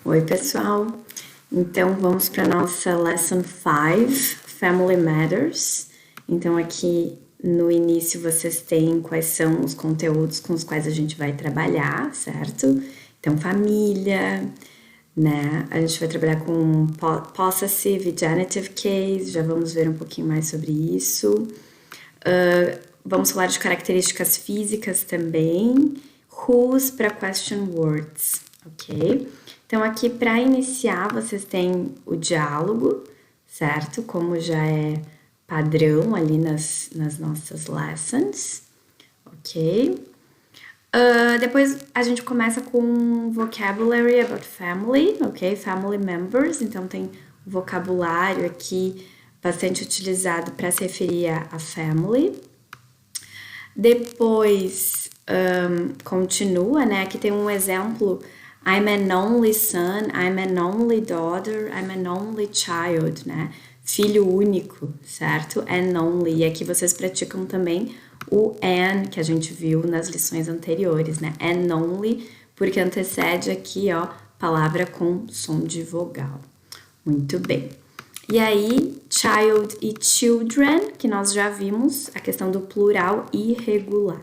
Oi, pessoal. Então, vamos para nossa Lesson 5, Family Matters. Então, aqui no início vocês têm quais são os conteúdos com os quais a gente vai trabalhar, certo? Então, família, né? A gente vai trabalhar com possessive e genitive case, já vamos ver um pouquinho mais sobre isso. Vamos falar de características físicas também. Whose para question words, ok? Então, aqui para iniciar, vocês têm o diálogo, certo? Como já é padrão ali nas nossas lessons, ok? Depois a gente começa com vocabulary about family, ok? Family members, então tem o vocabulário aqui bastante utilizado para se referir a family. Depois continua, né? Aqui tem um exemplo. I'm an only son, I'm an only daughter, I'm an only child, né? Filho único, certo? And only. E aqui vocês praticam também o and, que a gente viu nas lições anteriores, né? And only, porque antecede aqui, ó, palavra com som de vogal. Muito bem. E aí, child e children, que nós já vimos, a questão do plural irregular.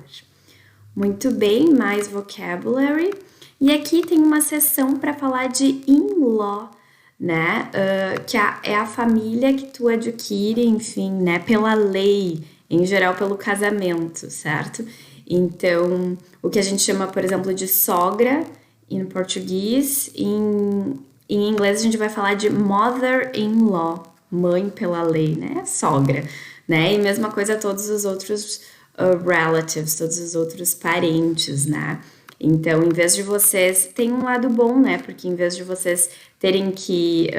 Muito bem, mais vocabulary. E aqui tem uma seção para falar de in-law, né? Que é a família que tu adquire, enfim, né? Pela lei, em geral pelo casamento, certo? Então, o que a gente chama, por exemplo, de sogra em português, em inglês a gente vai falar de mother-in-law, mãe pela lei, né? Sogra, né? E mesma coisa todos os outros relatives, todos os outros parentes, né? Então, em vez de vocês... Tem um lado bom, né? Porque em vez de vocês terem que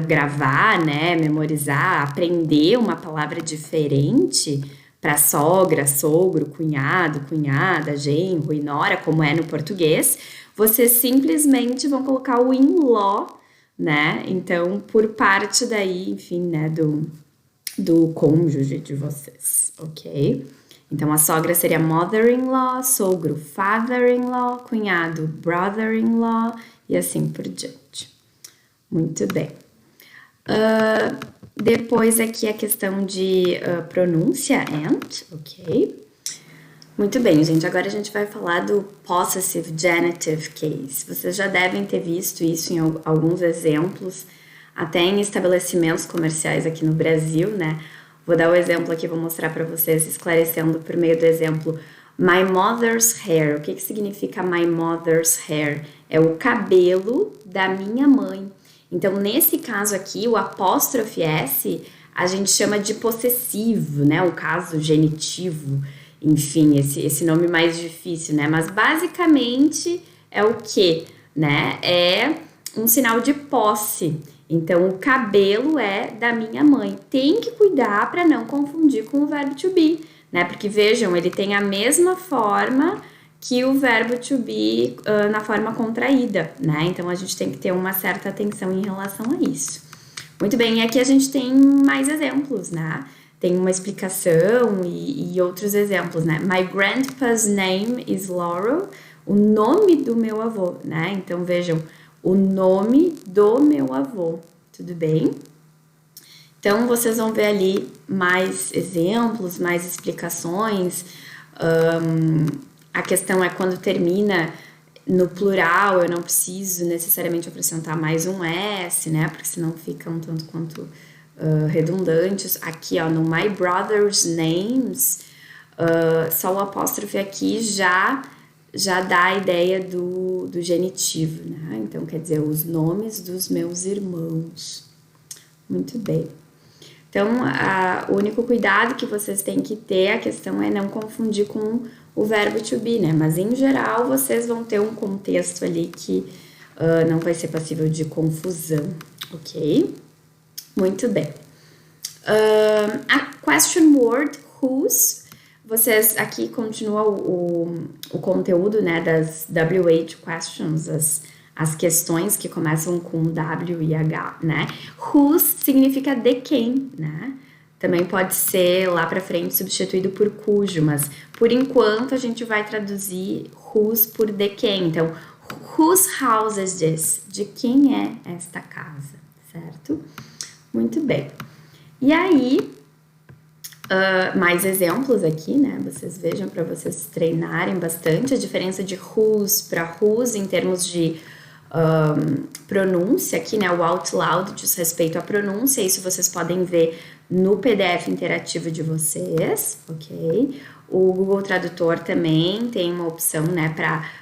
gravar, né? Memorizar, aprender uma palavra diferente para sogra, sogro, cunhado, cunhada, genro e nora, como é no português, vocês simplesmente vão colocar o in-law, né? Então, por parte daí, enfim, né? Do cônjuge de vocês, ok? Então, a sogra seria mother-in-law, sogro father-in-law, cunhado brother-in-law e assim por diante. Muito bem. Depois aqui a questão de pronúncia and, ok? Muito bem, gente. Agora a gente vai falar do possessive genitive case. Vocês já devem ter visto isso em alguns exemplos, até em estabelecimentos comerciais aqui no Brasil, né? Vou dar o exemplo aqui, vou mostrar para vocês, esclarecendo por meio do exemplo. My mother's hair. O que significa my mother's hair? É o cabelo da minha mãe. Então, nesse caso aqui, o apóstrofe S, a gente chama de possessivo, né? O caso genitivo, enfim, esse nome mais difícil, né? Mas, basicamente, é o quê? Né? É um sinal de posse. Então, o cabelo é da minha mãe. Tem que cuidar para não confundir com o verbo to be, né? Porque, vejam, ele tem a mesma forma que o verbo to be na forma contraída, né? Então, a gente tem que ter uma certa atenção em relação a isso. Muito bem, e aqui a gente tem mais exemplos, né? Tem uma explicação e outros exemplos, né? My grandpa's name is Laurel. O nome do meu avô, né? Então, vejam, o nome do meu avô, tudo bem? Então, vocês vão ver ali mais exemplos, mais explicações. A questão é quando termina no plural, eu não preciso necessariamente acrescentar mais um S, né? Porque senão fica um tanto quanto redundantes. Aqui, ó, no my brother's names, só o apóstrofe aqui já dá a ideia do genitivo, né? Então, quer dizer, os nomes dos meus irmãos. Muito bem. Então, o único cuidado que vocês têm que ter, a questão é não confundir com o verbo to be, né? Mas, em geral, vocês vão ter um contexto ali que não vai ser passível de confusão, ok? Muito bem. A question word, whose, vocês aqui continua o conteúdo, né, das WH questions, as questões que começam com W e H, né? Whose significa de quem, né? Também pode ser lá pra frente substituído por cujo, mas por enquanto a gente vai traduzir whose por de quem. Então, Whose house is this? De quem é esta casa, certo? Muito bem. E aí, mais exemplos aqui, né? Vocês vejam para vocês treinarem bastante a diferença de whose para whose em termos de pronúncia aqui, né? O out loud diz respeito à pronúncia, isso vocês podem ver no PDF interativo de vocês, ok? O Google Tradutor também tem uma opção, né,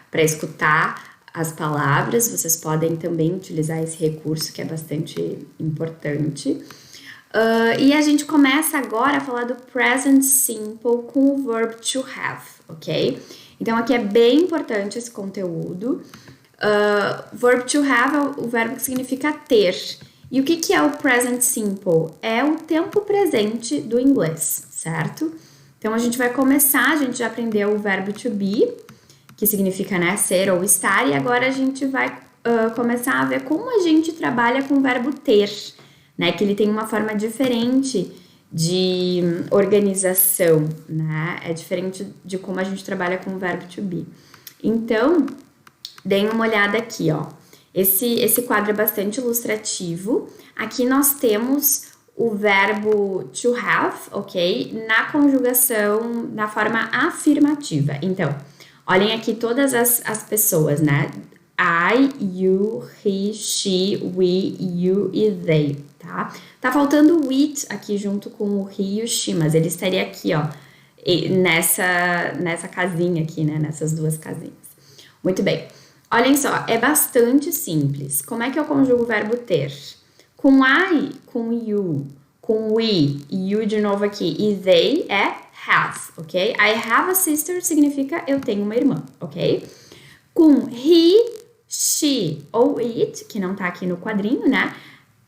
para escutar as palavras, vocês podem também utilizar esse recurso que é bastante importante. E a gente começa agora a falar do present simple com o verb to have, ok? Então aqui é bem importante esse conteúdo. Verb to have é o verbo que significa ter. E o que é o present simple? É o tempo presente do inglês, certo? Então a gente vai começar, a gente já aprendeu o verbo to be, que significa, né, ser ou estar, e agora a gente vai começar a ver como a gente trabalha com o verbo ter, né, que ele tem uma forma diferente de organização, né, é diferente de como a gente trabalha com o verbo to be. Então, deem uma olhada aqui, ó. Esse quadro é bastante ilustrativo. Aqui nós temos o verbo to have, ok? Na conjugação, na forma afirmativa. Então, olhem aqui todas as pessoas, né? I, you, he, she, we, you e they, tá? Tá faltando o it aqui junto com o he e o she, mas ele estaria aqui, ó, nessa casinha aqui, né? Nessas duas casinhas. Muito bem. Olhem só, é bastante simples. Como é que eu conjugo o verbo ter? Com I, com you, com we, you de novo aqui, e they é have, ok? I have a sister significa eu tenho uma irmã, ok? Com he, she ou it, que não tá aqui no quadrinho, né?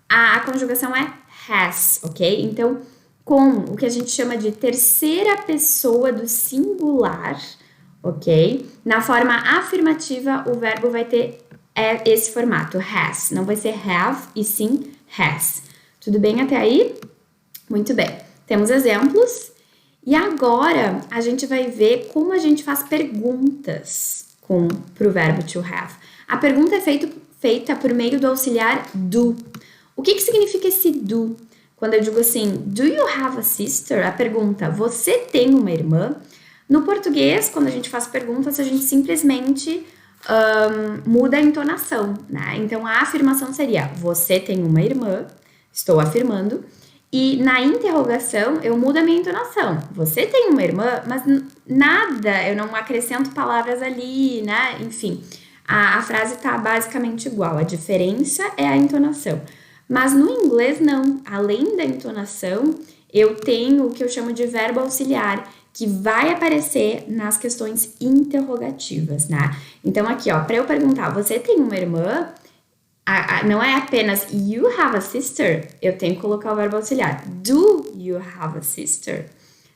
A conjugação é has, ok? Então, com o que a gente chama de terceira pessoa do singular, ok? Na forma afirmativa, o verbo vai ter esse formato, has. Não vai ser have, e sim has. Tudo bem até aí? Muito bem. Temos exemplos. E agora, a gente vai ver como a gente faz perguntas pro verbo to have. A pergunta é feita por meio do auxiliar do. O que significa esse do? Quando eu digo assim, do you have a sister? A pergunta, você tem uma irmã? No português, quando a gente faz perguntas, a gente simplesmente muda a entonação, né? Então, a afirmação seria, você tem uma irmã, estou afirmando, e na interrogação, eu mudo a minha entonação. Você tem uma irmã, mas nada, eu não acrescento palavras ali, né? Enfim, a frase tá basicamente igual, a diferença é a entonação. Mas no inglês, não. Além da entonação, eu tenho o que eu chamo de verbo auxiliar, que vai aparecer nas questões interrogativas, né? Então, aqui, ó, para eu perguntar, você tem uma irmã? Não é apenas you have a sister, eu tenho que colocar o verbo auxiliar. Do you have a sister?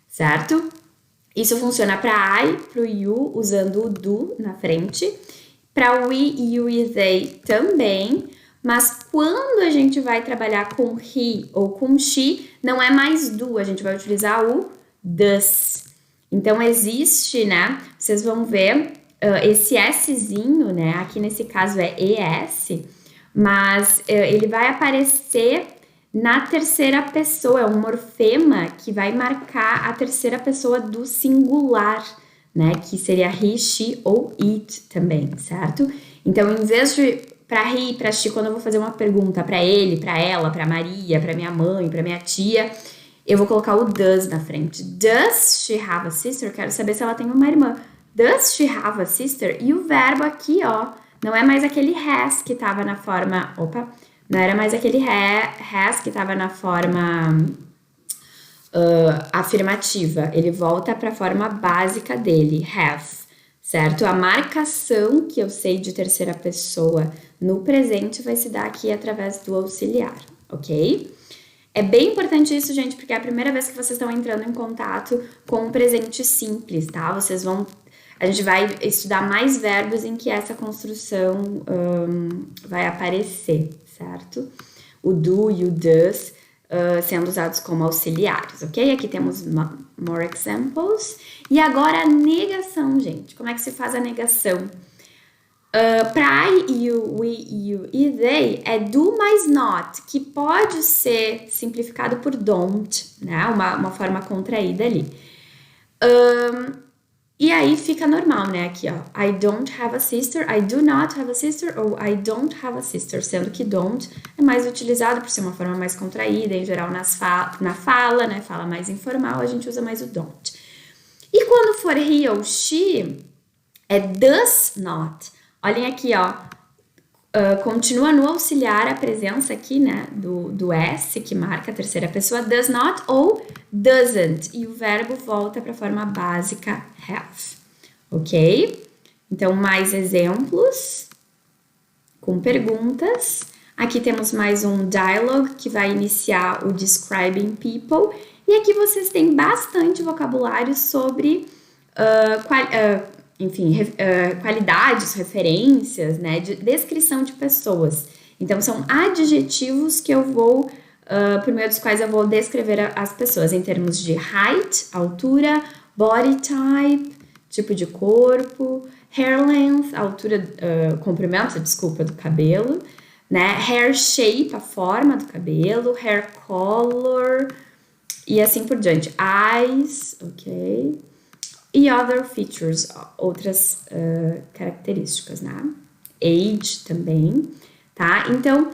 Certo? Isso funciona para I, para o you, usando o do na frente. Para we, you e they também. Mas quando a gente vai trabalhar com he ou com she, não é mais do, a gente vai utilizar o does. Então, existe, né? Vocês vão ver esse Szinho, né? Aqui nesse caso é ES, mas ele vai aparecer na terceira pessoa, é um morfema que vai marcar a terceira pessoa do singular, né? Que seria he, she ou it também, certo? Então, em vez de para he, para she, quando eu vou fazer uma pergunta para ele, para ela, para Maria, para minha mãe, para minha tia, eu vou colocar o does na frente. Does she have a sister? Eu quero saber se ela tem uma irmã. Does she have a sister? E o verbo aqui, ó, não é mais aquele has que tava na forma... Opa! Não era mais aquele has que tava na forma afirmativa. Ele volta para a forma básica dele, have. Certo? A marcação que eu sei de terceira pessoa no presente vai se dar aqui através do auxiliar, ok? É bem importante isso, gente, porque é a primeira vez que vocês estão entrando em contato com o presente simples, tá? A gente vai estudar mais verbos em que essa construção vai aparecer, certo? O do e o does sendo usados como auxiliares, ok? Aqui temos more examples. E agora a negação, gente. Como é que se faz a negação? Para I, you, we, you e they é do mais not, que pode ser simplificado por don't, né? Uma forma contraída ali. E aí fica normal, né? Aqui, ó. I don't have a sister, I do not have a sister, ou I don't have a sister, sendo que don't é mais utilizado por ser uma forma mais contraída, em geral na fala, né? Fala mais informal, a gente usa mais o don't. E quando for he ou she, é does not. Olhem aqui, ó. Continua no auxiliar a presença aqui, né, do S, que marca a terceira pessoa, does not ou doesn't, e o verbo volta para a forma básica have, ok? Então, mais exemplos com perguntas. Aqui temos mais um dialogue que vai iniciar o describing people, e aqui vocês têm bastante vocabulário sobre qualidades, referências, né, de descrição de pessoas. Então, são adjetivos que eu vou, por meio dos quais eu vou descrever as pessoas em termos de height, altura, body type, tipo de corpo, hair length, altura, comprimento, desculpa, do cabelo, né, hair shape, a forma do cabelo, hair color, e assim por diante. Eyes, ok? E other features, outras características, né? Age também, tá? Então,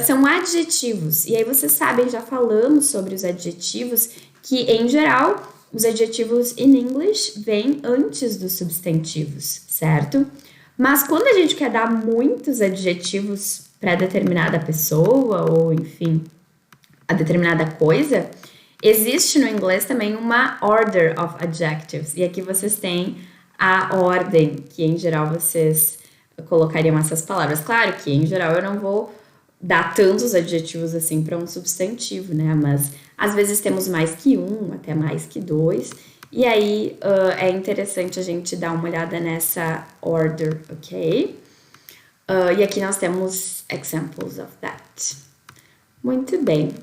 são adjetivos. E aí vocês sabem, já falamos sobre os adjetivos, que em geral, os adjetivos in English vêm antes dos substantivos, certo? Mas quando a gente quer dar muitos adjetivos para determinada pessoa, ou enfim, a determinada coisa, existe no inglês também uma order of adjectives, e aqui vocês têm a ordem que em geral vocês colocariam essas palavras. Claro que em geral eu não vou dar tantos adjetivos assim para um substantivo, né? Mas às vezes temos mais que um, até mais que dois, e aí é interessante a gente dar uma olhada nessa order, ok? E aqui nós temos examples of that. Muito bem.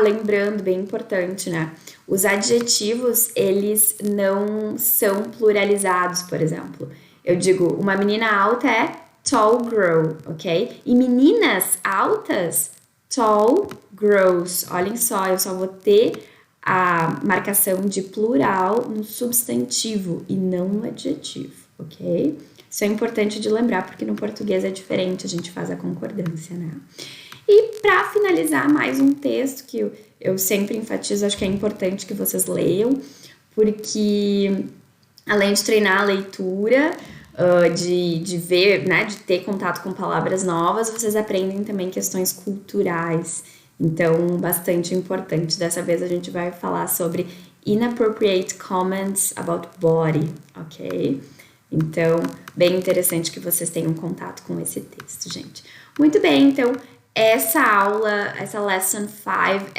Lembrando, bem importante, né? Os adjetivos, eles não são pluralizados, por exemplo. Eu digo, uma menina alta é tall girl, ok? E meninas altas, tall girls. Olhem só, eu só vou ter a marcação de plural no substantivo e não no adjetivo, ok? Isso é importante de lembrar, porque no português é diferente, a gente faz a concordância, né? E para finalizar, mais um texto que eu sempre enfatizo, acho que é importante que vocês leiam, porque além de treinar a leitura, de ver, né, de ter contato com palavras novas, vocês aprendem também questões culturais. Então, bastante importante. Dessa vez a gente vai falar sobre inappropriate comments about body, ok? Então, bem interessante que vocês tenham contato com esse texto, gente. Muito bem, então, essa aula, essa Lesson 5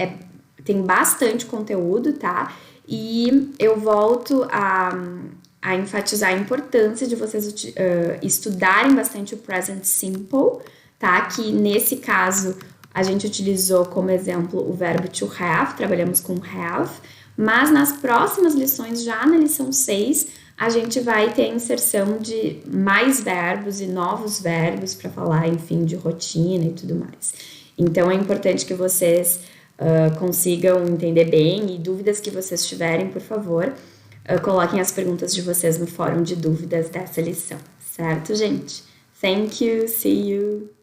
tem bastante conteúdo, tá? E eu volto a enfatizar a importância de vocês estudarem bastante o Present Simple, tá? Que nesse caso a gente utilizou como exemplo o verbo to have, trabalhamos com have, mas nas próximas lições, já na lição 6, a gente vai ter a inserção de mais verbos e novos verbos para falar, enfim, de rotina e tudo mais. Então, é importante que vocês consigam entender bem, e dúvidas que vocês tiverem, por favor, coloquem as perguntas de vocês no fórum de dúvidas dessa lição, certo, gente? Thank you, see you!